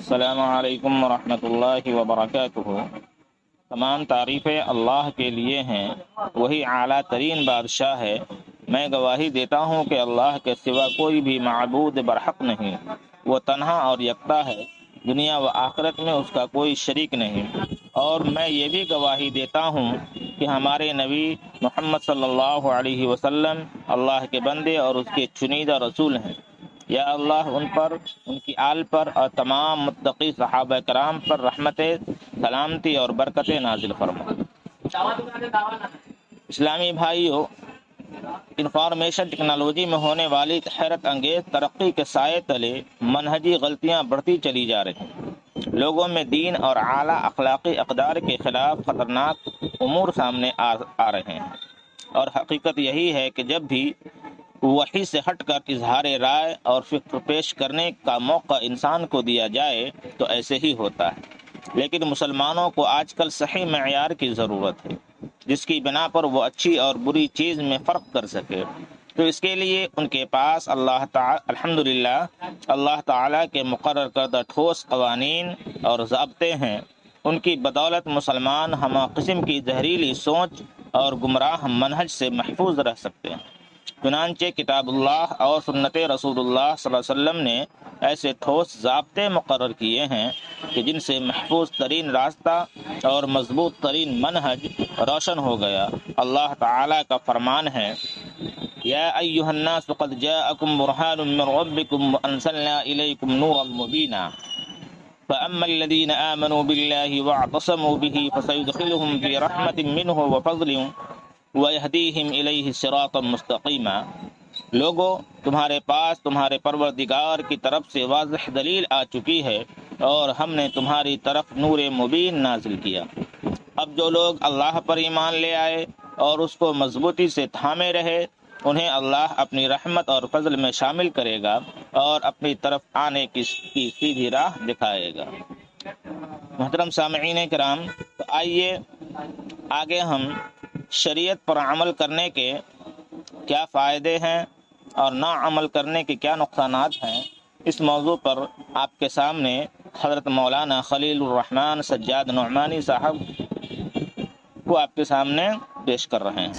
السلام علیکم ورحمۃ اللہ وبرکاتہ۔ تمام تعریفیں اللہ کے لیے ہیں، وہی اعلیٰ ترین بادشاہ ہے۔ میں گواہی دیتا ہوں کہ اللہ کے سوا کوئی بھی معبود برحق نہیں، وہ تنہا اور یکتا ہے، دنیا و آخرت میں اس کا کوئی شریک نہیں۔ اور میں یہ بھی گواہی دیتا ہوں کہ ہمارے نبی محمد صلی اللہ علیہ وسلم اللہ کے بندے اور اس کے چنیدہ رسول ہیں۔ یا اللہ ان پر، ان کی آل پر اور تمام متقی صحابہ کرام پر رحمت، سلامتی اور برکت نازل فرما۔ اسلامی بھائیوں، انفارمیشن ٹیکنالوجی میں ہونے والی حیرت انگیز ترقی کے سائے تلے منہجی غلطیاں بڑھتی چلی جا رہی ہیں۔ لوگوں میں دین اور اعلیٰ اخلاقی اقدار کے خلاف خطرناک امور سامنے آ رہے ہیں، اور حقیقت یہی ہے کہ جب بھی وحی سے ہٹ کر اظہار رائے اور فکر پیش کرنے کا موقع انسان کو دیا جائے تو ایسے ہی ہوتا ہے۔ لیکن مسلمانوں کو آج کل صحیح معیار کی ضرورت ہے، جس کی بنا پر وہ اچھی اور بری چیز میں فرق کر سکے۔ تو اس کے لیے ان کے پاس الحمدللہ اللہ تعالیٰ کے مقرر کردہ ٹھوس قوانین اور ضابطے ہیں۔ ان کی بدولت مسلمان ہمہ قسم کی زہریلی سوچ اور گمراہ منہج سے محفوظ رہ سکتے ہیں۔ چنانچہ کتاب اللہ اور سنت رسول اللہ صلی اللہ علیہ وسلم نے ایسے ٹھوس ضابطے مقرر کیے ہیں کہ جن سے محفوظ ترین راستہ اور مضبوط ترین منہج روشن ہو گیا۔ اللہ تعالیٰ کا فرمان ہے، یا ایھا الناس قد جاءکم برہان من ربکم وانزلنا الیکم نورا مبینا فاما الذین آمنوا باللہ واعتصموا بہ فسیدخلہم فی رحمت منہ وفضل وَيَهْدِيهِمْ إِلَيْهِ صِرَاطًا مُسْتَقِيمًا۔ لوگو، تمہارے پاس تمہارے پروردگار کی طرف سے واضح دلیل آ چکی ہے، اور ہم نے تمہاری طرف نور مبین نازل کیا۔ اب جو لوگ اللہ پر ایمان لے آئے اور اس کو مضبوطی سے تھامے رہے، انہیں اللہ اپنی رحمت اور فضل میں شامل کرے گا اور اپنی طرف آنے کی سیدھی راہ دکھائے گا۔ محترم سامعین کرام، تو آئیے آگے ہم شریعت پر عمل کرنے کے کیا فائدے ہیں اور نہ عمل کرنے کے کیا نقصانات ہیں، اس موضوع پر آپ کے سامنے حضرت مولانا خلیل الرحمن سجاد نعمانی صاحب کو آپ کے سامنے پیش کر رہے ہیں۔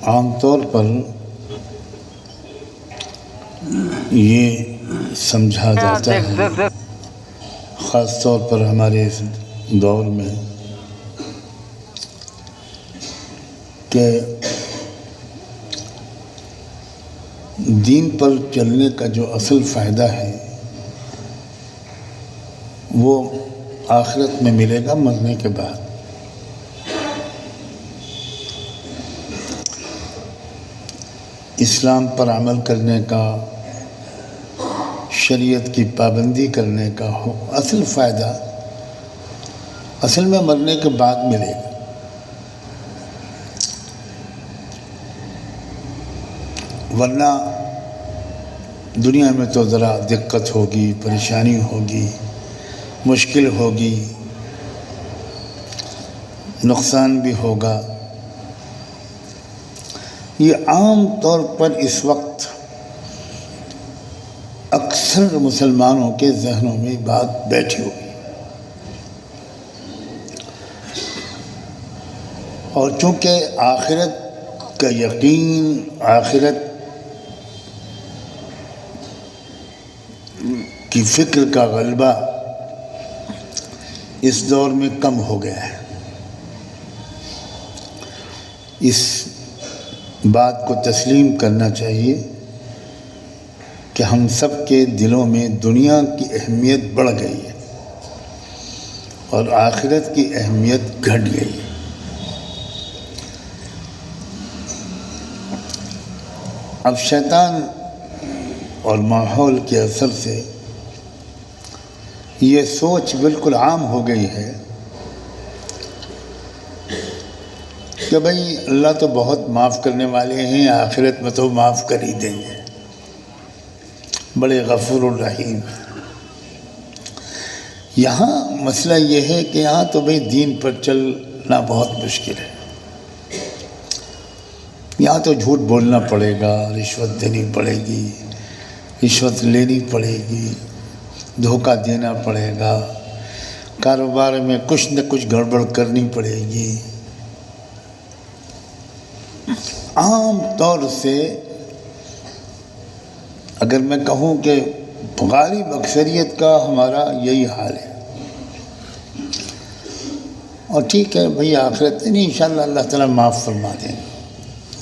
عام طور پر یہ سمجھا جاتا ہے، خاص طور پر ہمارے اس دور میں، کہ دین پر چلنے کا جو اصل فائدہ ہے وہ آخرت میں ملے گا، مرنے کے بعد۔ اسلام پر عمل کرنے کا، شریعت کی پابندی کرنے کا اصل فائدہ اصل میں مرنے کے بعد ملے گا۔ ورنہ دنیا میں تو ذرا دقت ہوگی، پریشانی ہوگی، مشکل ہوگی، نقصان بھی ہوگا۔ یہ عام طور پر اس وقت اکثر مسلمانوں کے ذہنوں میں بات بیٹھی ہوئی، اور چونکہ آخرت کا یقین، آخرت کی فکر کا غلبہ اس دور میں کم ہو گیا ہے۔ اس بات کو تسلیم کرنا چاہیے کہ ہم سب کے دلوں میں دنیا کی اہمیت بڑھ گئی ہے اور آخرت کی اہمیت گھٹ گئی ہے۔ اب شیطان اور ماحول کے اثر سے یہ سوچ بالکل عام ہو گئی ہے کہ بھئی اللہ تو بہت معاف کرنے والے ہیں، آخرت میں تو معاف کر ہی دیں گے، بڑے غفور الرحیم۔ یہاں مسئلہ یہ ہے کہ یہاں تو بھئی دین پر چلنا بہت مشکل ہے، یہاں تو جھوٹ بولنا پڑے گا، رشوت دینی پڑے گی، رشوت لینی پڑے گی، دھوکہ دینا پڑے گا، کاروبار میں کچھ نہ کچھ گڑبڑ کرنی پڑے گی۔ عام طور سے اگر میں کہوں کہ غالب اکثریت کا ہمارا یہی حال ہے۔ اور ٹھیک ہے بھئی، آخرت نہیں، انشاءاللہ اللہ تعالیٰ معاف فرما دیں،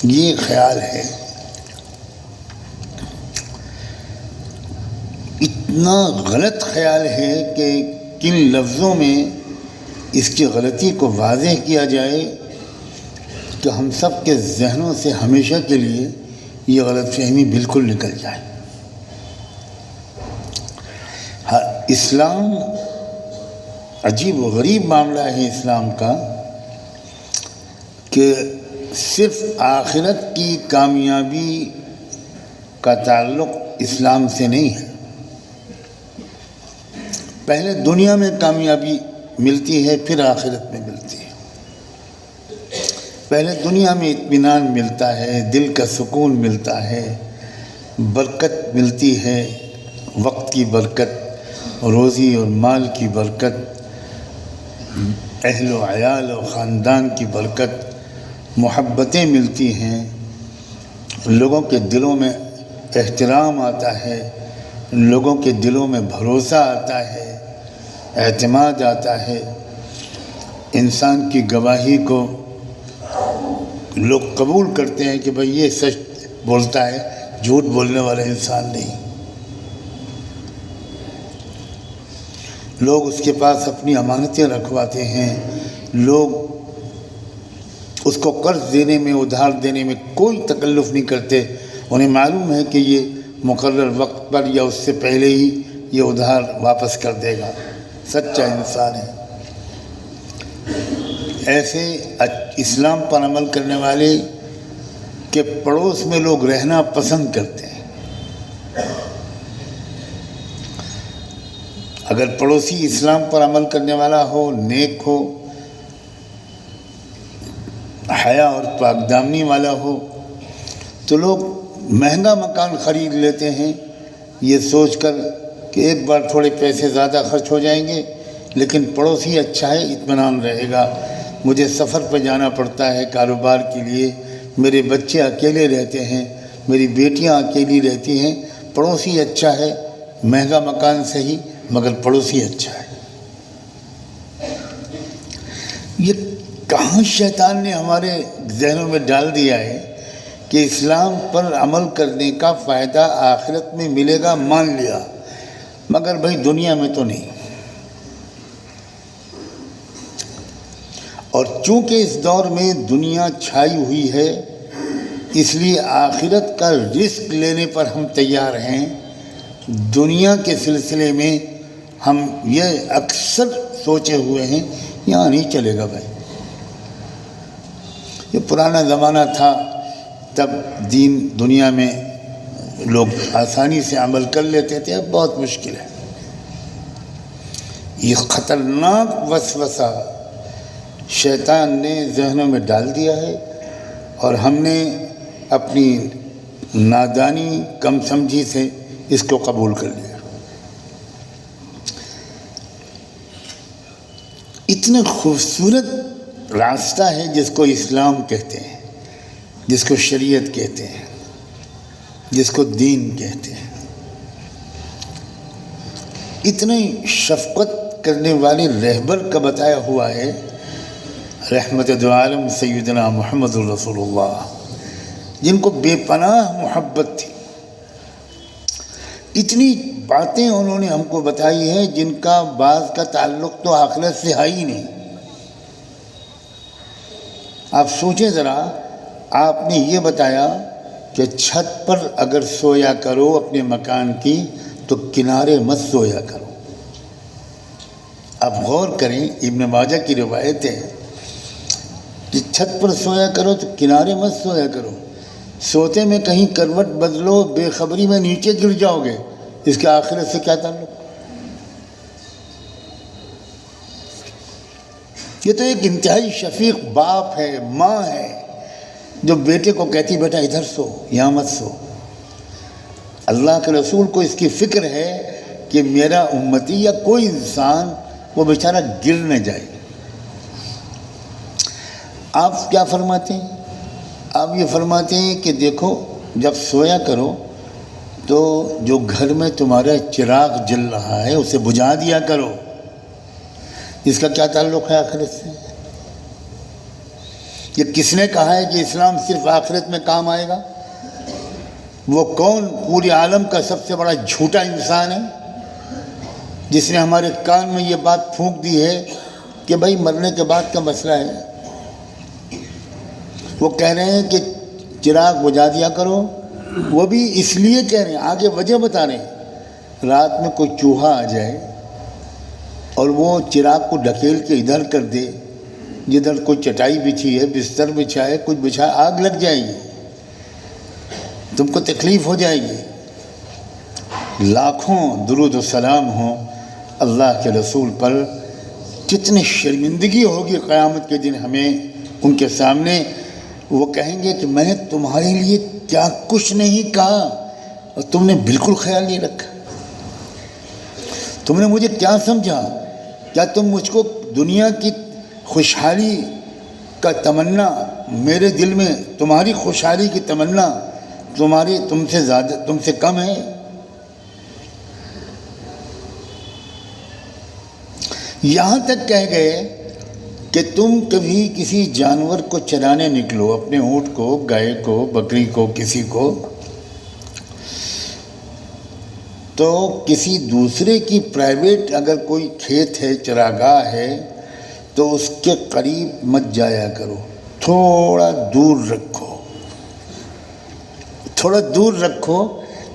یہ خیال ہے۔ اتنا غلط خیال ہے کہ کن لفظوں میں اس کی غلطی کو واضح کیا جائے کہ ہم سب کے ذہنوں سے ہمیشہ کے لیے یہ غلط فہمی بالکل نکل جائے۔ اسلام عجیب و غریب معاملہ ہے اسلام کا کہ صرف آخرت کی کامیابی کا تعلق اسلام سے نہیں ہے۔ پہلے دنیا میں کامیابی ملتی ہے، پھر آخرت میں ملتی ہے۔ پہلے دنیا میں اطمینان ملتا ہے، دل کا سکون ملتا ہے، برکت ملتی ہے، وقت کی برکت، روزی اور مال کی برکت، اہل و عیال و خاندان کی برکت، محبتیں ملتی ہیں، لوگوں کے دلوں میں احترام آتا ہے، لوگوں کے دلوں میں بھروسہ آتا ہے، اعتماد آتا ہے، انسان کی گواہی کو لوگ قبول کرتے ہیں کہ بھئی یہ سچ بولتا ہے، جھوٹ بولنے والا انسان نہیں۔ لوگ اس کے پاس اپنی امانتیں رکھواتے ہیں، لوگ اس کو قرض دینے میں، ادھار دینے میں کوئی تکلف نہیں کرتے، انہیں معلوم ہے کہ یہ مقرر وقت پر یا اس سے پہلے ہی یہ ادھار واپس کر دے گا، سچا انسان ہے۔ ایسے اسلام پر عمل کرنے والے کے پڑوس میں لوگ رہنا پسند کرتے ہیں۔ اگر پڑوسی اسلام پر عمل کرنے والا ہو، نیک ہو، حیا اور پاک دامنی والا ہو، تو لوگ مہنگا مکان خرید لیتے ہیں یہ سوچ کر کہ ایک بار تھوڑے پیسے زیادہ خرچ ہو جائیں گے لیکن پڑوسی اچھا ہے، اطمینان رہے گا۔ مجھے سفر پہ جانا پڑتا ہے کاروبار کے لیے، میرے بچے اکیلے رہتے ہیں، میری بیٹیاں اکیلی رہتی ہیں، پڑوسی اچھا ہے، مہنگا مکان صحیح مگر پڑوسی اچھا ہے۔ یہ کہاں شیطان نے ہمارے ذہنوں میں ڈال دیا ہے کہ اسلام پر عمل کرنے کا فائدہ آخرت میں ملے گا، مان لیا، مگر بھائی دنیا میں تو نہیں۔ اور چونکہ اس دور میں دنیا چھائی ہوئی ہے، اس لیے آخرت کا رزق لینے پر ہم تیار ہیں۔ دنیا کے سلسلے میں ہم یہ اکثر سوچے ہوئے ہیں یہاں نہیں چلے گا بھائی، یہ پرانا زمانہ تھا، تب دین دنیا میں لوگ آسانی سے عمل کر لیتے تھے، اب بہت مشکل ہے۔ یہ خطرناک وسوسہ شیطان نے ذہنوں میں ڈال دیا ہے اور ہم نے اپنی نادانی کم سمجھی سے اس کو قبول کر لیا۔ اتنا خوبصورت راستہ ہے جس کو اسلام کہتے ہیں، جس کو شریعت کہتے ہیں، جس کو دین کہتے ہیں۔ اتنے شفقت کرنے والے رہبر کا بتایا ہوا ہے، رحمت دو عالم سیدنا محمد رسول اللہ، جن کو بے پناہ محبت تھی۔ اتنی باتیں انہوں نے ہم کو بتائی ہیں جن کا بعض کا تعلق تو آخرت سے ہے ہی نہیں۔ آپ سوچیں ذرا، آپ نے یہ بتایا کہ چھت پر اگر سویا کرو اپنے مکان کی تو کنارے مت سویا کرو۔ آپ غور کریں، ابن ماجہ کی روایت ہے کہ چھت پر سویا کرو تو کنارے مت سویا کرو، سوتے میں کہیں کروٹ بدلو، بے خبری میں نیچے گر جاؤ گے، اس کے آخرت سے کیا تعلق؟ یہ تو ایک انتہائی شفیق باپ ہے، ماں ہے، جو بیٹے کو کہتی بیٹا ادھر سو، یہاں مت سو۔ اللہ کے رسول کو اس کی فکر ہے کہ میرا امتی یا کوئی انسان وہ بیچارہ گر نہ جائے۔ آپ کیا فرماتے ہیں؟ آپ یہ فرماتے ہیں کہ دیکھو جب سویا کرو تو جو گھر میں تمہارا چراغ جل رہا ہے اسے بجھا دیا کرو۔ اس کا کیا تعلق ہے آخرت سے؟ یہ کس نے کہا ہے کہ اسلام صرف آخرت میں کام آئے گا؟ وہ کون پورے عالم کا سب سے بڑا جھوٹا انسان ہے جس نے ہمارے کان میں یہ بات پھونک دی ہے کہ بھائی مرنے کے بعد کا مسئلہ ہے؟ وہ کہہ رہے ہیں کہ چراغ بجھا دیا کرو، وہ بھی اس لیے کہہ رہے ہیں، آگے وجہ بتا رہے ہیں، رات میں کوئی چوہا آ جائے اور وہ چراغ کو ڈھکیل کے ادھر کر دے، جدھر کوئی چٹائی بچھی ہے، بستر بچھا ہے، کچھ بچھا، آگ لگ جائے گی، تم کو تکلیف ہو جائے گی۔ لاکھوں درود و سلام ہوں اللہ کے رسول پر، کتنی شرمندگی ہوگی قیامت کے دن ہمیں ان کے سامنے۔ وہ کہیں گے کہ میں نے تمہارے لیے کیا کچھ نہیں کہا اور تم نے بالکل خیال نہیں رکھا، تم نے مجھے کیا سمجھا؟ کیا تم مجھ کو دنیا کی خوشحالی کا تمنا، میرے دل میں تمہاری خوشحالی کی تمنا تم سے زیادہ، تم سے کم ہے؟ یہاں تک کہہ گئے کہ تم کبھی کسی جانور کو چرانے نکلو، اپنے اونٹ کو، گائے کو، بکری کو، کسی کو، تو کسی دوسرے کی پرائیویٹ اگر کوئی کھیت ہے، چراگاہ ہے، تو اس کے قریب مت جایا کرو، تھوڑا دور رکھو، تھوڑا دور رکھو،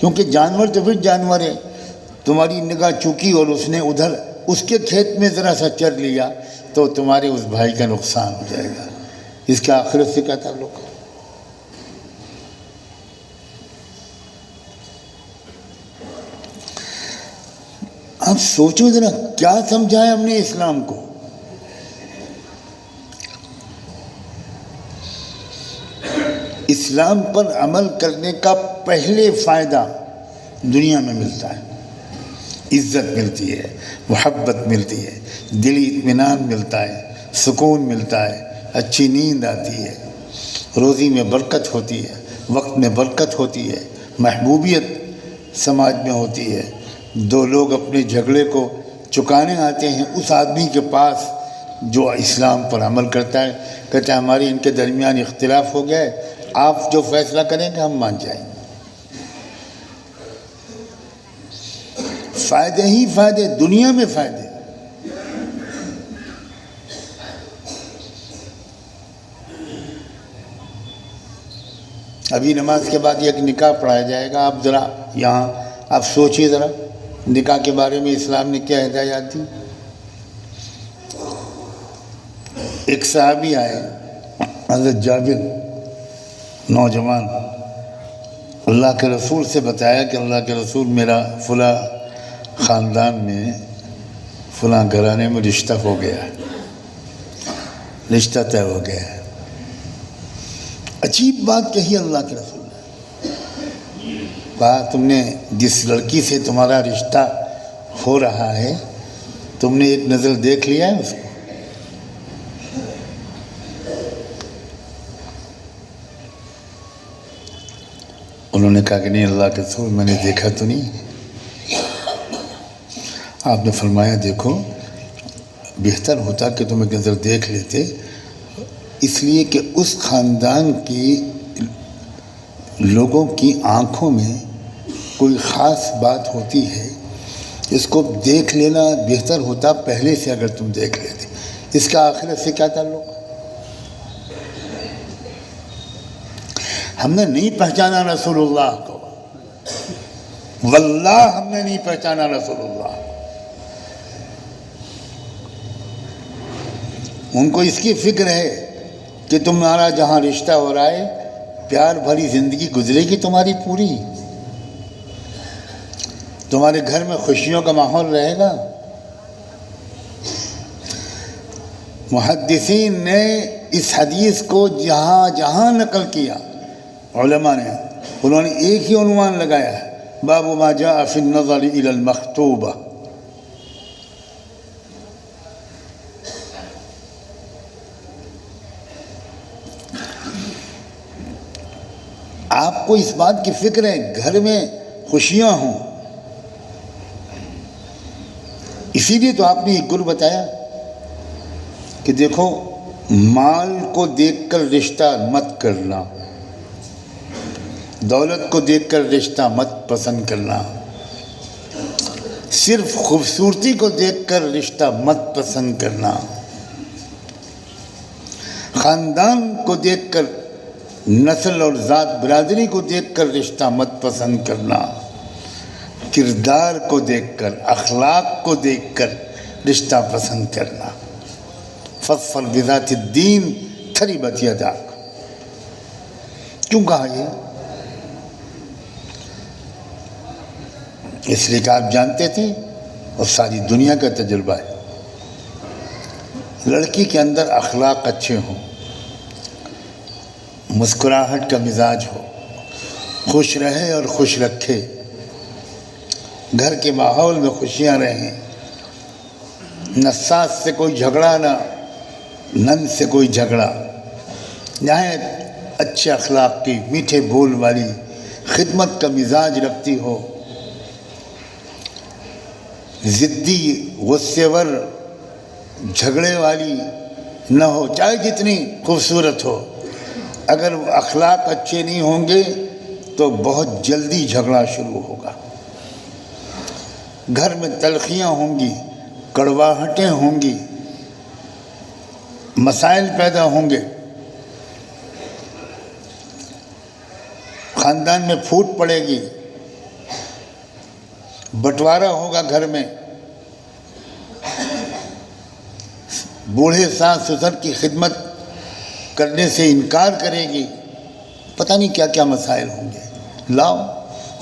کیونکہ جانور تو پھر جانور ہے، تمہاری نگاہ چوکی اور اس نے ادھر اس کے کھیت میں ذرا سا چر لیا تو تمہارے اس بھائی کا نقصان ہو جائے گا۔ اس کا آخرت سے کیا تعلق ہے؟ آپ سوچو ذرا، کیا سمجھا ہے ہم نے اسلام کو؟ اسلام پر عمل کرنے کا پہلے فائدہ دنیا میں ملتا ہے، عزت ملتی ہے، محبت ملتی ہے، دلی اطمینان ملتا ہے، سکون ملتا ہے، اچھی نیند آتی ہے، روزی میں برکت ہوتی ہے، وقت میں برکت ہوتی ہے، محبوبیت سماج میں ہوتی ہے۔ دو لوگ اپنے جھگڑے کو چکانے آتے ہیں اس آدمی کے پاس جو اسلام پر عمل کرتا ہے، کہتا ہے ہمارے ان کے درمیان اختلاف ہو گیا ہے، آپ جو فیصلہ کریں گے ہم مان جائیں گے۔ فائدے ہی فائدے، دنیا میں فائدے۔ ابھی نماز کے بعد ایک نکاح پڑھایا جائے گا، آپ ذرا یہاں آپ سوچیے ذرا، نکاح کے بارے میں اسلام نے کیا ہدایات دی۔ ایک صحابی آئے، حضرت جابر، نوجوان، اللہ کے رسول سے بتایا کہ اللہ کے رسول میرا فلاں خاندان میں فلاں گھرانے میں رشتہ ہو گیا ہے، رشتہ طے ہو گیا ہے۔ عجیب بات کہی اللہ کے رسول نے، کہا تم نے جس لڑکی سے تمہارا رشتہ ہو رہا ہے تم نے ایک نظر دیکھ لیا ہے اس کو؟ انہوں نے کہا کہ نہیں اللہ کے رسول میں نے دیکھا تو نہیں۔ آپ نے فرمایا دیکھو بہتر ہوتا کہ تم ایک نظر دیکھ لیتے، اس لیے کہ اس خاندان کی لوگوں کی آنکھوں میں کوئی خاص بات ہوتی ہے، اس کو دیکھ لینا بہتر ہوتا پہلے سے اگر تم دیکھ لیتے۔ اس کا آخرت سے کیا تعلق؟ ہم نے نہیں پہچانا رسول اللہ کو، واللہ ہم نے نہیں پہچانا رسول اللہ کو۔ ان کو اس کی فکر ہے کہ تمہارا جہاں رشتہ ہو رہا ہے پیار بھری زندگی گزرے گی تمہاری پوری، تمہارے گھر میں خوشیوں کا ماحول رہے گا۔ محدثین نے اس حدیث کو جہاں جہاں نقل کیا علماء نے، انہوں نے ایک ہی عنوان لگایا ہے، باب ما جاء فی النظر الی المخطوبہ. آپ کو اس بات کی فکر ہے گھر میں خوشیاں ہوں، اسی لیے تو آپ نے ایک گل بتایا کہ دیکھو مال کو دیکھ کر رشتہ مت کرنا، دولت کو دیکھ کر رشتہ مت پسند کرنا، صرف خوبصورتی کو دیکھ کر رشتہ مت پسند کرنا، خاندان کو دیکھ کر، نسل اور ذات برادری کو دیکھ کر رشتہ مت پسند کرنا، کردار کو دیکھ کر، اخلاق کو دیکھ کر رشتہ پسند کرنا. فاظفر بذات الدین تربت یداک. کیوں کہا یہ؟ اس لیے کہ آپ جانتے تھے اور ساری دنیا کا تجربہ ہے، لڑکی کے اندر اخلاق اچھے ہوں، مسکراہٹ کا مزاج ہو، خوش رہے اور خوش رکھے، گھر کے ماحول میں خوشیاں رہیں، نہ ساس سے کوئی جھگڑا نہ نند سے کوئی جھگڑا، نہایت اچھے اخلاق کی، میٹھے بول والی، خدمت کا مزاج رکھتی ہو، ضدی غصے ور جھگڑے والی نہ ہو، چاہے جتنی خوبصورت ہو. اگر اخلاق اچھے نہیں ہوں گے تو بہت جلدی جھگڑا شروع ہوگا. گھر میں تلخیاں ہوں گی، کڑواہٹیں ہوں گی، مسائل پیدا ہوں گے، خاندان میں پھوٹ پڑے گی، بٹوارا ہوگا گھر میں، بوڑھے ساس سسر کی خدمت کرنے سے انکار کرے گی، پتہ نہیں کیا کیا مسائل ہوں گے. لاؤ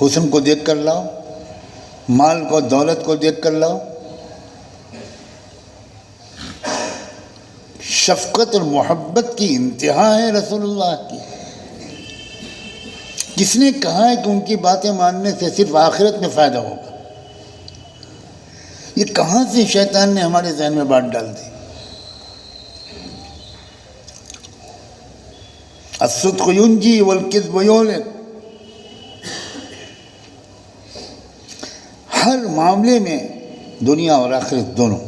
حسن کو دیکھ کر لاؤ، مال کو دولت کو دیکھ کر لاؤ. شفقت اور محبت کی انتہا ہے رسول اللہ کی. کس نے کہا ہے کہ ان کی باتیں ماننے سے صرف آخرت میں فائدہ ہوگا؟ یہ کہاں سے شیطان نے ہمارے ذہن میں بات ڈال دی؟ الصدق ینجی والکذب یہلک. ہر معاملے میں دنیا اور آخرت دونوں.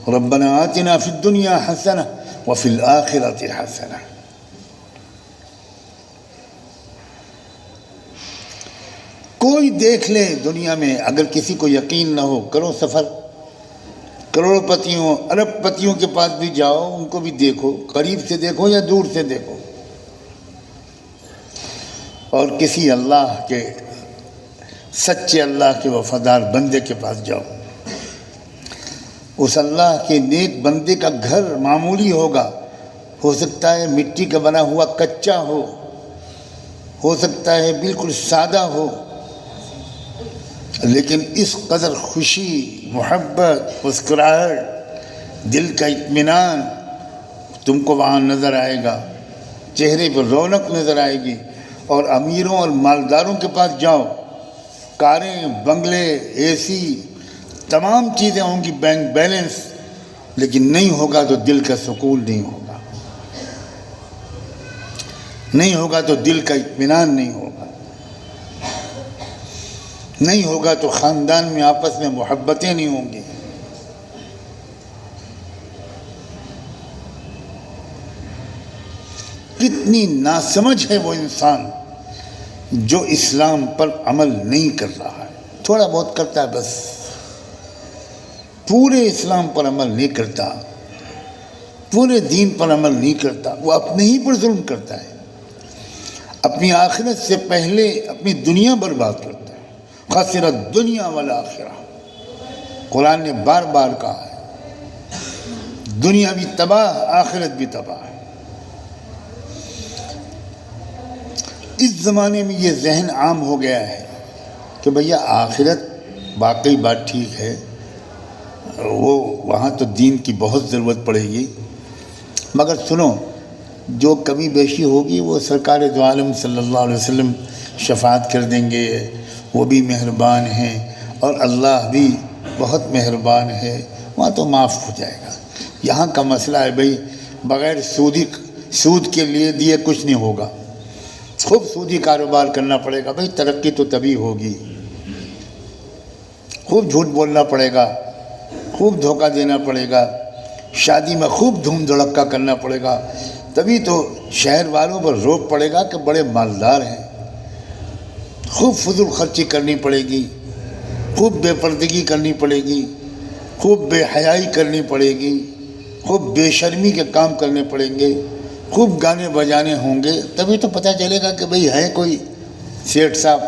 ربنا آتنا فی الدنیا حسنہ وفی الآخرۃ حسنہ. کوئی دیکھ لے دنیا میں، اگر کسی کو یقین نہ ہو، کرو سفر، کروڑ پتیوں ارب پتیوں کے پاس بھی جاؤ، ان کو بھی دیکھو، قریب سے دیکھو یا دور سے دیکھو، اور کسی اللہ کے سچے اللہ کے وفادار بندے کے پاس جاؤ. اس اللہ کے نیک بندے کا گھر معمولی ہوگا، ہو سکتا ہے مٹی کا بنا ہوا کچا ہو سکتا ہے بالکل سادہ ہو، لیکن اس قدر خوشی، محبت، مسکراہٹ، دل کا اطمینان تم کو وہاں نظر آئے گا، چہرے پر رونق نظر آئے گی. اور امیروں اور مالداروں کے پاس جاؤ، کاریں، بنگلے، اے سی، تمام چیزیں ہوں گی، بینک بیلنس، لیکن نہیں ہوگا تو دل کا سکون نہیں ہوگا، نہیں ہوگا تو دل کا اطمینان نہیں ہوگا، نہیں ہوگا تو خاندان میں آپس میں محبتیں نہیں ہوں گی. کتنی ناسمجھ ہے وہ انسان جو اسلام پر عمل نہیں کر رہا ہے. تھوڑا بہت کرتا ہے بس، پورے اسلام پر عمل نہیں کرتا، پورے دین پر عمل نہیں کرتا. وہ اپنے ہی پر ظلم کرتا ہے، اپنی آخرت سے پہلے اپنی دنیا برباد کرتا ہے. خسر الدنیا والآخرہ، قرآن نے بار بار کہا ہے، دنیا بھی تباہ، آخرت بھی تباہ. اس زمانے میں یہ ذہن عام ہو گیا ہے کہ بھیا آخرت واقعی بات ٹھیک ہے، وہاں تو دین کی بہت ضرورت پڑے گی، مگر سنو جو کمی بیشی ہوگی وہ سرکار دو عالم صلی اللہ علیہ وسلم شفاعت کر دیں گے، وہ بھی مہربان ہیں، اور اللہ بھی بہت مہربان ہے، وہاں تو معاف ہو جائے گا۔ یہاں کا مسئلہ ہے بھئی بغیر سود کے لیے دیے کچھ نہیں ہوگا، خوب سودی کاروبار کرنا پڑے گا، بھئی ترقی تو تبھی ہوگی، خوب جھوٹ بولنا پڑے گا، خوب دھوکہ دینا پڑے گا، شادی میں خوب دھوم دھڑکا کرنا پڑے گا، تبھی تو شہر والوں پر روب پڑے گا کہ بڑے مالدار ہیں۔ خوب فضول خرچی کرنی پڑے گی، خوب بے پردگی کرنی پڑے گی، خوب بے حیائی کرنی پڑے گی، خوب بے شرمی کے کام کرنے پڑیں گے، خوب گانے بجانے ہوں گے، تبھی تو پتہ چلے گا کہ بھئی ہے کوئی سیٹھ صاحب۔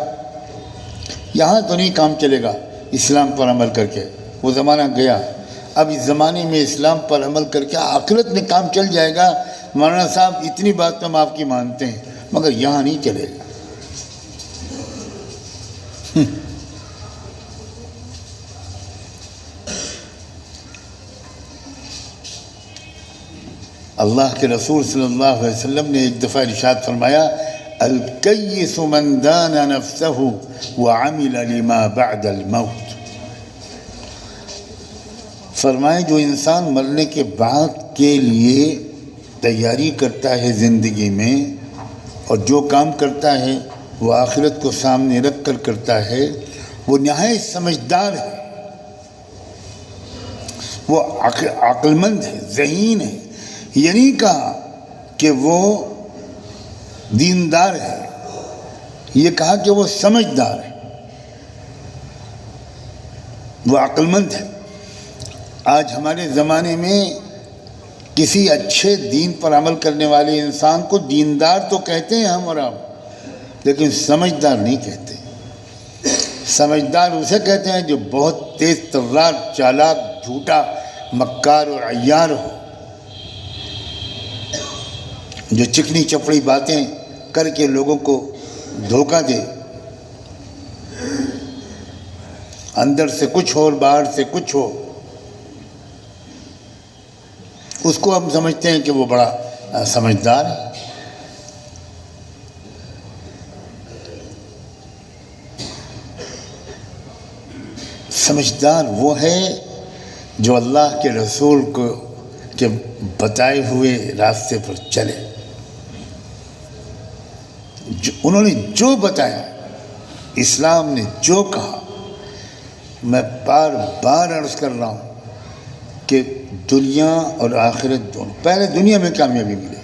یہاں تو نہیں کام چلے گا اسلام پر عمل کر کے، وہ زمانہ گیا۔ اب اس زمانے میں اسلام پر عمل کر کے آخرت میں کام چل جائے گا۔ مولانا صاحب اتنی بات تو ہم آپ کی مانتے ہیں، مگر یہاں نہیں چلے گا۔ اللہ کے رسول صلی اللہ علیہ وسلم نے ایک دفعہ ارشاد فرمایا، الکیس من دان نفسہ وعمل لما بعد الموت۔ فرمائے جو انسان مرنے کے بعد کے لیے تیاری کرتا ہے زندگی میں، اور جو کام کرتا ہے وہ آخرت کو سامنے رکھ کر کرتا ہے، وہ نہایت سمجھدار ہے، وہ عقل مند ہے، ذہین ہے۔ یہ نہیں کہا کہ وہ دیندار ہے، یہ کہا کہ وہ سمجھدار ہے، وہ عقل مند ہے۔ آج ہمارے زمانے میں کسی اچھے دین پر عمل کرنے والے انسان کو دیندار تو کہتے ہیں ہم اور آپ، لیکن سمجھدار نہیں کہتے۔ سمجھدار اسے کہتے ہیں جو بہت تیز ترار، چالاک، جھوٹا، مکار اور عیار ہو، جو چکنی چپڑی باتیں کر کے لوگوں کو دھوکہ دے، اندر سے کچھ ہو اور باہر سے کچھ ہو، اس کو ہم سمجھتے ہیں کہ وہ بڑا سمجھدار ہے۔ سمجھدار وہ ہے جو اللہ کے رسول کو کے بتائے ہوئے راستے پر چلے، انہوں نے جو بتایا، اسلام نے جو کہا۔ میں بار بار عرض کر رہا ہوں کہ دنیا اور آخرت دونوں، پہلے دنیا میں کامیابی ملے،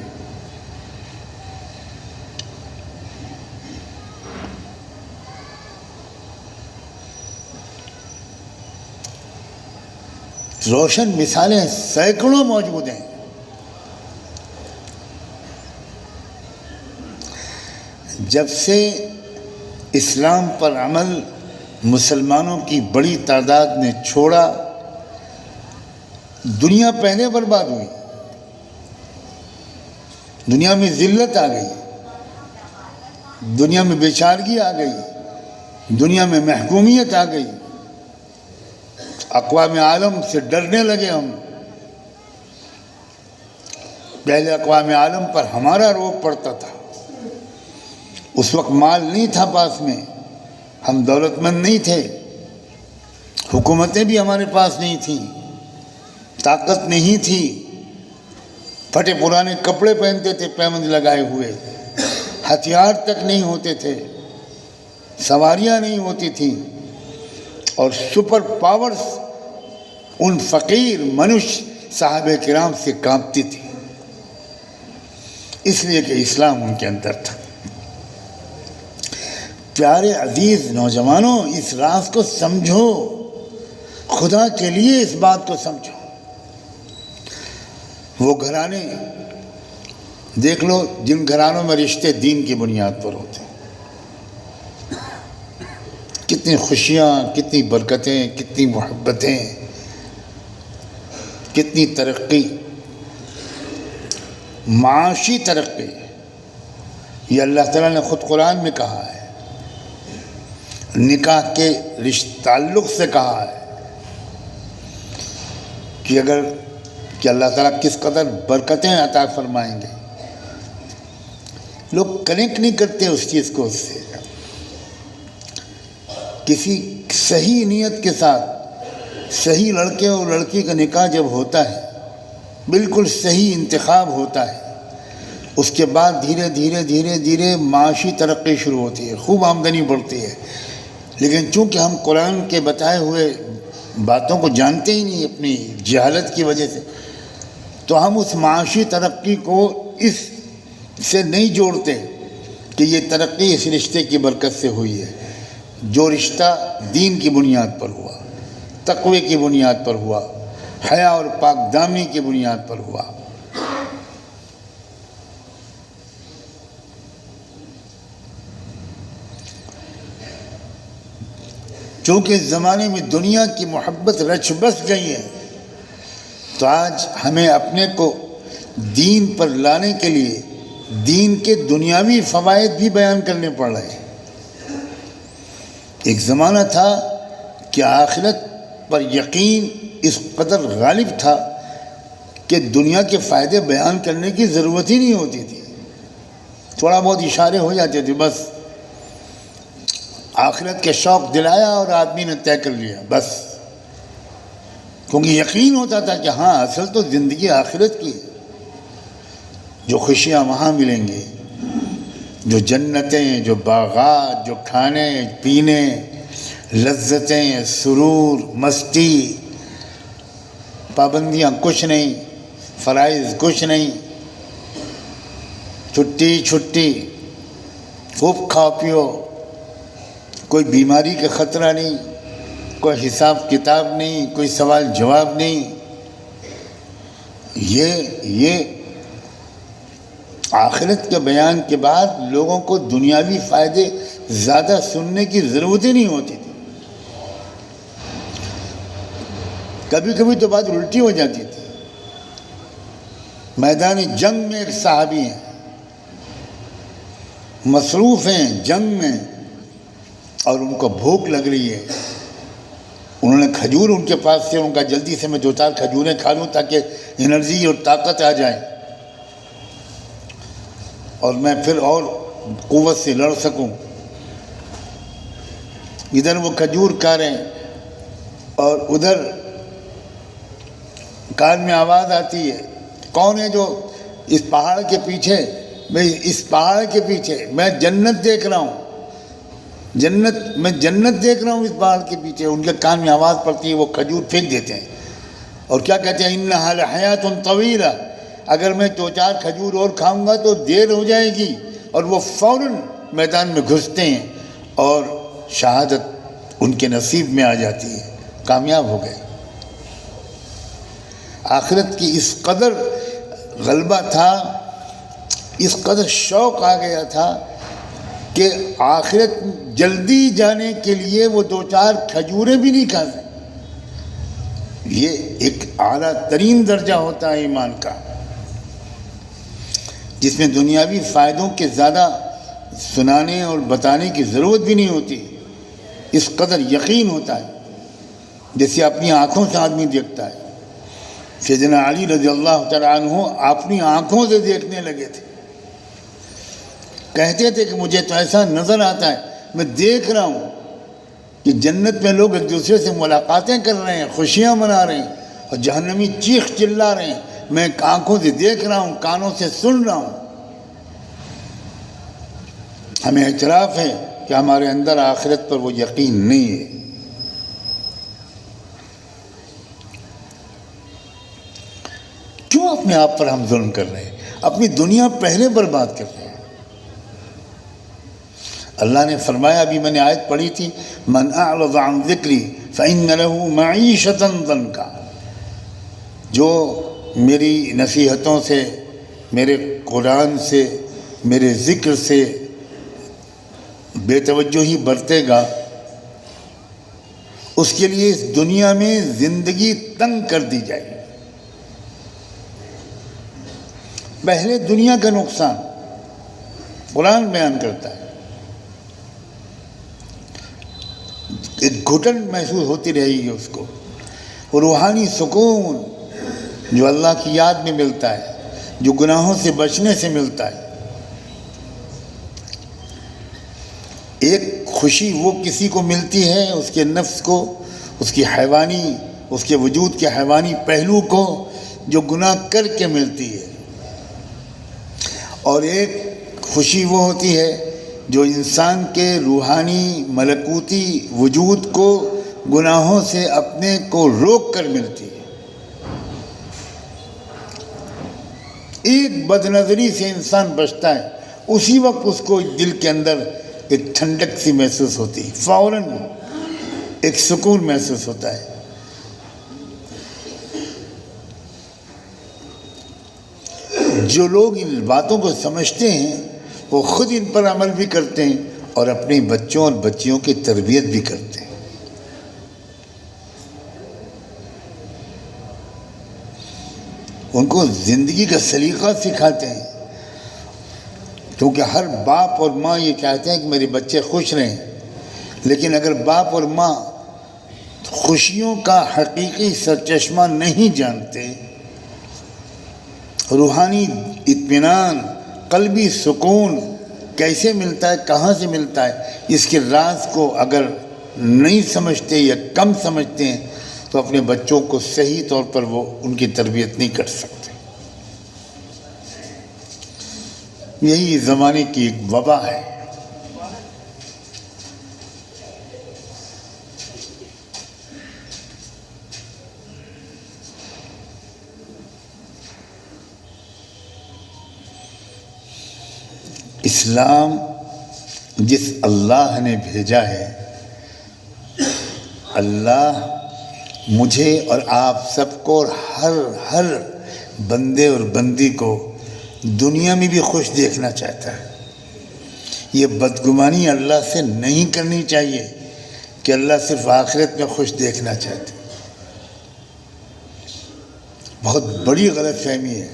روشن مثالیں سینکڑوں موجود ہیں۔ جب سے اسلام پر عمل مسلمانوں کی بڑی تعداد نے چھوڑا، دنیا پہلے برباد ہوئی، دنیا میں ذلت آ گئی، دنیا میں بیچارگی آ گئی، دنیا میں محکومیت آ گئی، اقوام عالم سے ڈرنے لگے ہم۔ پہلے اقوام عالم پر ہمارا روب پڑتا تھا، اس وقت مال نہیں تھا پاس میں، ہم دولت مند نہیں تھے، حکومتیں بھی ہمارے پاس نہیں تھیں، طاقت نہیں تھی، پھٹے پرانے کپڑے پہنتے تھے پیمند لگائے ہوئے، ہتھیار تک نہیں ہوتے تھے، سواریاں نہیں ہوتی تھیں، اور سپر پاورز ان فقیر منش صحابہ کرام سے کانپتی تھی، اس لیے کہ اسلام ان کے اندر تھا۔ پیارے عزیز نوجوانوں، اس راز کو سمجھو، خدا کے لیے اس بات کو سمجھو۔ وہ گھرانے دیکھ لو جن گھرانوں میں رشتے دین کی بنیاد پر ہوتے ہیں، کتنی خوشیاں، کتنی برکتیں، کتنی محبتیں، کتنی ترقی، معاشی ترقی۔ یہ اللہ تعالیٰ نے خود قرآن میں کہا ہے، نکاح کے تعلق سے کہا ہے کہ اللہ تعالیٰ کس قدر برکتیں عطا فرمائیں گے۔ لوگ کنیکٹ نہیں کرتے اس چیز کو اس سے۔ کسی صحیح نیت کے ساتھ صحیح لڑکے اور لڑکی کا نکاح جب ہوتا ہے، بالکل صحیح انتخاب ہوتا ہے، اس کے بعد دھیرے دھیرے دھیرے دھیرے معاشی ترقی شروع ہوتی ہے، خوب آمدنی بڑھتی ہے۔ لیکن چونکہ ہم قرآن کے بتائے ہوئے باتوں کو جانتے ہی نہیں اپنی جہالت کی وجہ سے، تو ہم اس معاشی ترقی کو اس سے نہیں جوڑتے کہ یہ ترقی اس رشتے کی برکت سے ہوئی ہے۔ جو رشتہ دین کی بنیاد پر ہوا، تقوی کی بنیاد پر ہوا، حیا اور پاک دامی کی بنیاد پر ہوا۔ چونکہ اس زمانے میں دنیا کی محبت رچ بس گئی ہے، تو آج ہمیں اپنے کو دین پر لانے کے لیے دین کے دنیاوی فوائد بھی بیان کرنے پڑ رہے ہیں۔ ایک زمانہ تھا کہ آخرت پر یقین اس قدر غالب تھا کہ دنیا کے فائدے بیان کرنے کی ضرورت ہی نہیں ہوتی تھی، تھوڑا بہت اشارے ہو جاتے تھے، بس آخرت کے شوق دلایا اور آدمی نے طے کر لیا، بس، کیونکہ یقین ہوتا تھا کہ ہاں اصل تو زندگی آخرت کی ہے، جو خوشیاں وہاں ملیں گے، جو جنتیں، جو باغات، جو کھانے پینے، لذتیں، سرور، مستی، پابندیاں کچھ نہیں، فرائض کچھ نہیں، چھٹی خوب کھا پیو، کوئی بیماری کا خطرہ نہیں، کوئی حساب کتاب نہیں، کوئی سوال جواب نہیں۔ یہ آخرت کے بیان کے بعد لوگوں کو دنیاوی فائدے زیادہ سننے کی ضرورت ہی نہیں ہوتی تھی۔ کبھی کبھی تو بات الٹی ہو جاتی تھی۔ میدان جنگ میں ایک صحابی ہیں، مصروف ہیں جنگ میں، اور ان کو بھوک لگ رہی ہے۔ انہوں نے کھجور ان کے پاس سے، ان کا جلدی سے میں 2-4 کھجوریں کھا لوں تاکہ انرجی اور طاقت آ جائے اور میں پھر اور قوت سے لڑ سکوں۔ ادھر وہ کھجور کھا رہے ہیں اور ادھر کان میں آواز آتی ہے، کون ہے جو اس پہاڑ کے پیچھے، اس پہاڑ کے پیچھے میں جنت دیکھ رہا ہوں، میں جنت دیکھ رہا ہوں اس پہاڑ کے پیچھے۔ ان کے کان میں آواز پڑتی ہے، وہ کھجور پھینک دیتے ہیں اور کیا کہتے ہیں، انہا لحیات طویلہ، اگر میں 2-4 کھجور اور کھاؤں گا تو دیر ہو جائے گی، اور وہ فوراً میدان میں گھستے ہیں اور شہادت ان کے نصیب میں آ جاتی ہے، کامیاب ہو گئے۔ آخرت کی اس قدر غلبہ تھا، اس قدر شوق آ گیا تھا کہ آخرت جلدی جانے کے لیے وہ 2-4 کھجوریں بھی نہیں کھا سکتے۔ یہ ایک اعلیٰ ترین درجہ ہوتا ہے ایمان کا، جس میں دنیاوی فائدوں کے زیادہ سنانے اور بتانے کی ضرورت بھی نہیں ہوتی، اس قدر یقین ہوتا ہے جیسے اپنی آنکھوں سے آدمی دیکھتا ہے۔ سیدنا علی رضی اللہ تعالیٰ عنہ اپنی آنکھوں سے دیکھنے لگے تھے، کہتے تھے کہ مجھے تو ایسا نظر آتا ہے، میں دیکھ رہا ہوں کہ جنت میں لوگ ایک دوسرے سے ملاقاتیں کر رہے ہیں، خوشیاں منا رہے ہیں، اور جہنمی چیخ چلا رہے ہیں، میں آنکھوں سے دیکھ رہا ہوں، کانوں سے سن رہا ہوں۔ ہمیں اعتراف ہے کہ ہمارے اندر آخرت پر وہ یقین نہیں ہے۔ کیوں اپنے آپ پر ہم ظلم کر رہے ہیں؟ اپنی دنیا پہلے برباد کر رہے ہیں۔ اللہ نے فرمایا، ابھی میں نے آیت پڑھی تھی، من اعرض عن ذکری فإن له معیشۃ ضنکا، جو میری نصیحتوں سے، میرے قرآن سے، میرے ذکر سے بے توجہی برتے گا، اس کے لیے اس دنیا میں زندگی تنگ کر دی جائے گی۔ پہلے دنیا کا نقصان قرآن بیان کرتا ہے، ایک گھٹن محسوس ہوتی رہے گی اس کو، اور روحانی سکون جو اللہ کی یاد میں ملتا ہے، جو گناہوں سے بچنے سے ملتا ہے، ایک خوشی وہ کسی کو ملتی ہے اس کے نفس کو، اس کی حیوانی، اس کے وجود کے حیوانی پہلو کو جو گناہ کر کے ملتی ہے، اور ایک خوشی وہ ہوتی ہے جو انسان کے روحانی ملکوتی وجود کو گناہوں سے اپنے کو روک کر ملتی ہے۔ ایک بد نظری سے انسان بچتا ہے، اسی وقت اس کو دل کے اندر ایک ٹھنڈک سی محسوس ہوتی ہے، فوراً ایک سکون محسوس ہوتا ہے۔ جو لوگ ان باتوں کو سمجھتے ہیں وہ خود ان پر عمل بھی کرتے ہیں اور اپنے بچوں اور بچیوں کی تربیت بھی کرتے ہیں۔ ان کو زندگی کا سلیقہ سکھاتے ہیں، کیونکہ ہر باپ اور ماں یہ چاہتے ہیں کہ میرے بچے خوش رہیں، لیکن اگر باپ اور ماں خوشیوں کا حقیقی سرچشمہ نہیں جانتے، روحانی اطمینان، قلبی سکون کیسے ملتا ہے، کہاں سے ملتا ہے، اس کے راز کو اگر نہیں سمجھتے یا کم سمجھتے ہیں تو اپنے بچوں کو صحیح طور پر وہ ان کی تربیت نہیں کر سکتے۔ یہی زمانے کی ایک وبا ہے۔ اسلام جس اللہ نے بھیجا ہے، اللہ مجھے اور آپ سب کو اور ہر بندے اور بندی کو دنیا میں بھی خوش دیکھنا چاہتا ہے۔ یہ بدگمانی اللہ سے نہیں کرنی چاہیے کہ اللہ صرف آخرت میں خوش دیکھنا چاہتے، بہت بڑی غلط فہمی ہے۔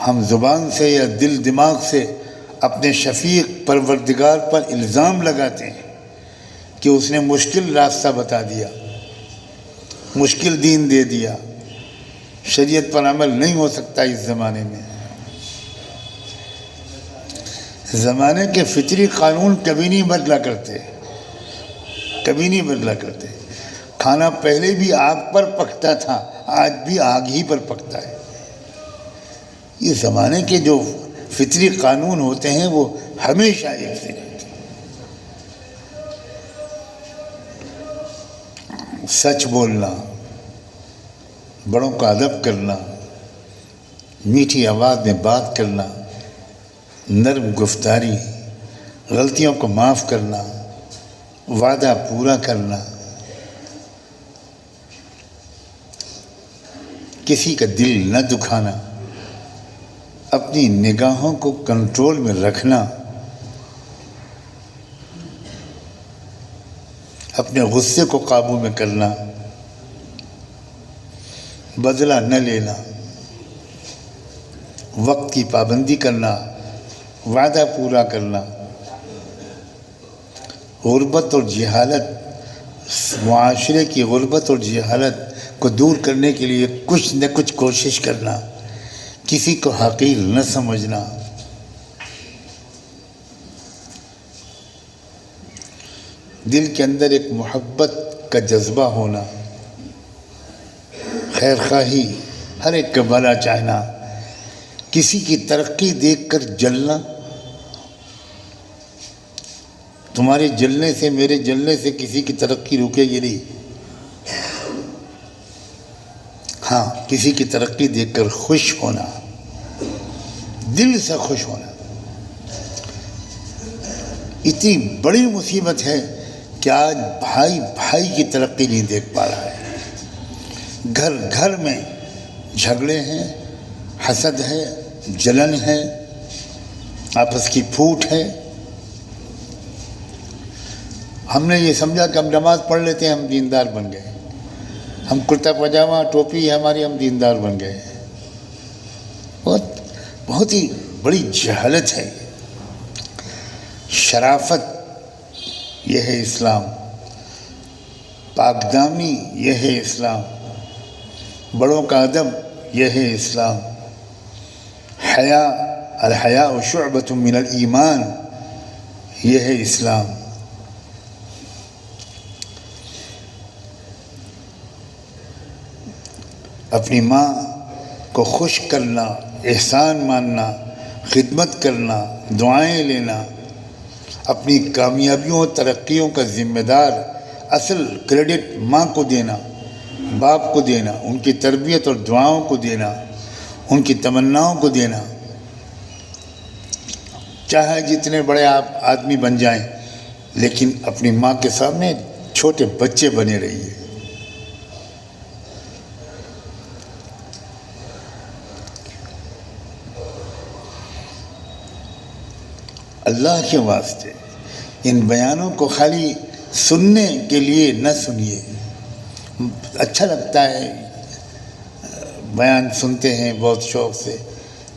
ہم زبان سے یا دل دماغ سے اپنے شفیق پروردگار پر الزام لگاتے ہیں کہ اس نے مشکل راستہ بتا دیا، مشکل دین دے دیا، شریعت پر عمل نہیں ہو سکتا اس زمانے میں۔ زمانے کے فطری قانون کبھی نہیں بدلا کرتے، کبھی نہیں بدلا کرتے۔ کھانا پہلے بھی آگ پر پکتا تھا، آج بھی آگ ہی پر پکتا ہے۔ یہ زمانے کے جو فطری قانون ہوتے ہیں وہ ہمیشہ ایک سے رہتے ہیں۔ سچ بولنا، بڑوں کا ادب کرنا، میٹھی آواز میں بات کرنا، نرم گفتاری، غلطیوں کو معاف کرنا، وعدہ پورا کرنا، کسی کا دل نہ دکھانا، اپنی نگاہوں کو کنٹرول میں رکھنا، اپنے غصے کو قابو میں کرنا، بدلہ نہ لینا، وقت کی پابندی کرنا، وعدہ پورا کرنا، غربت اور جہالت، معاشرے کی غربت اور جہالت کو دور کرنے کے لیے کچھ نہ کچھ کوشش کرنا، کسی کو حقیر نہ سمجھنا، دل کے اندر ایک محبت کا جذبہ ہونا، خیر خواہی، ہر ایک کا بھلا چاہنا، کسی کی ترقی دیکھ کر جلنا۔ تمہارے جلنے سے، میرے جلنے سے کسی کی ترقی رکے گی نہیں۔ ہاں، کسی کی ترقی دیکھ کر خوش ہونا، دل سے خوش ہونا۔ اتنی بڑی مصیبت ہے کہ آج بھائی بھائی کی ترقی نہیں دیکھ پا رہا ہے۔ گھر گھر میں جھگڑے ہیں، حسد ہے، جلن ہے، آپس کی پھوٹ ہے۔ ہم نے یہ سمجھا کہ ہم نماز پڑھ لیتے ہیں، ہم دیندار بن گئے، ہم کرتا پاجامہ ٹوپی ہے ہماری، ہم دیندار بن گئے۔ بہت ہی بڑی جہالت ہے۔ شرافت یہ ہے اسلام، پاک دامنی یہ ہے اسلام، بڑوں کا ادب یہ ہے اسلام، حیا، الحیاء شعبۃ من الایمان یہ ہے اسلام۔ اپنی ماں کو خوش کرنا، احسان ماننا، خدمت کرنا، دعائیں لینا، اپنی کامیابیوں اور ترقیوں کا ذمہ دار اصل کریڈٹ ماں کو دینا، باپ کو دینا، ان کی تربیت اور دعاؤں کو دینا، ان کی تمناؤں کو دینا۔ چاہے جتنے بڑے آپ آدمی بن جائیں، لیکن اپنی ماں کے سامنے چھوٹے بچے بنے رہیے۔ اللہ کے واسطے ان بیانوں کو خالی سننے کے لیے نہ سنیے۔ اچھا لگتا ہے، بیان سنتے ہیں بہت شوق سے،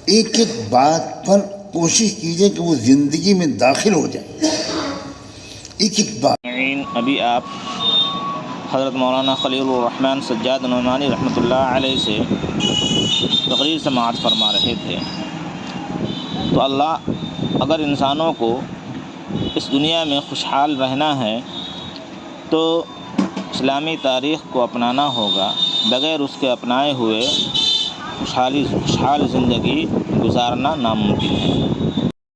ایک ایک بات پر کوشش کیجئے کہ وہ زندگی میں داخل ہو جائے، ایک ایک بات۔ ابھی آپ حضرت مولانا خلیل الرحمن سجاد نعمانی رحمۃ اللہ علیہ سے تقریر سماعت فرما رہے تھے۔ تو اللہ اگر انسانوں کو اس دنیا میں خوشحال رہنا ہے تو اسلامی تاریخ کو اپنانا ہوگا، بغیر اس کے اپنائے ہوئے خوشحال زندگی گزارنا ناممکن ہے۔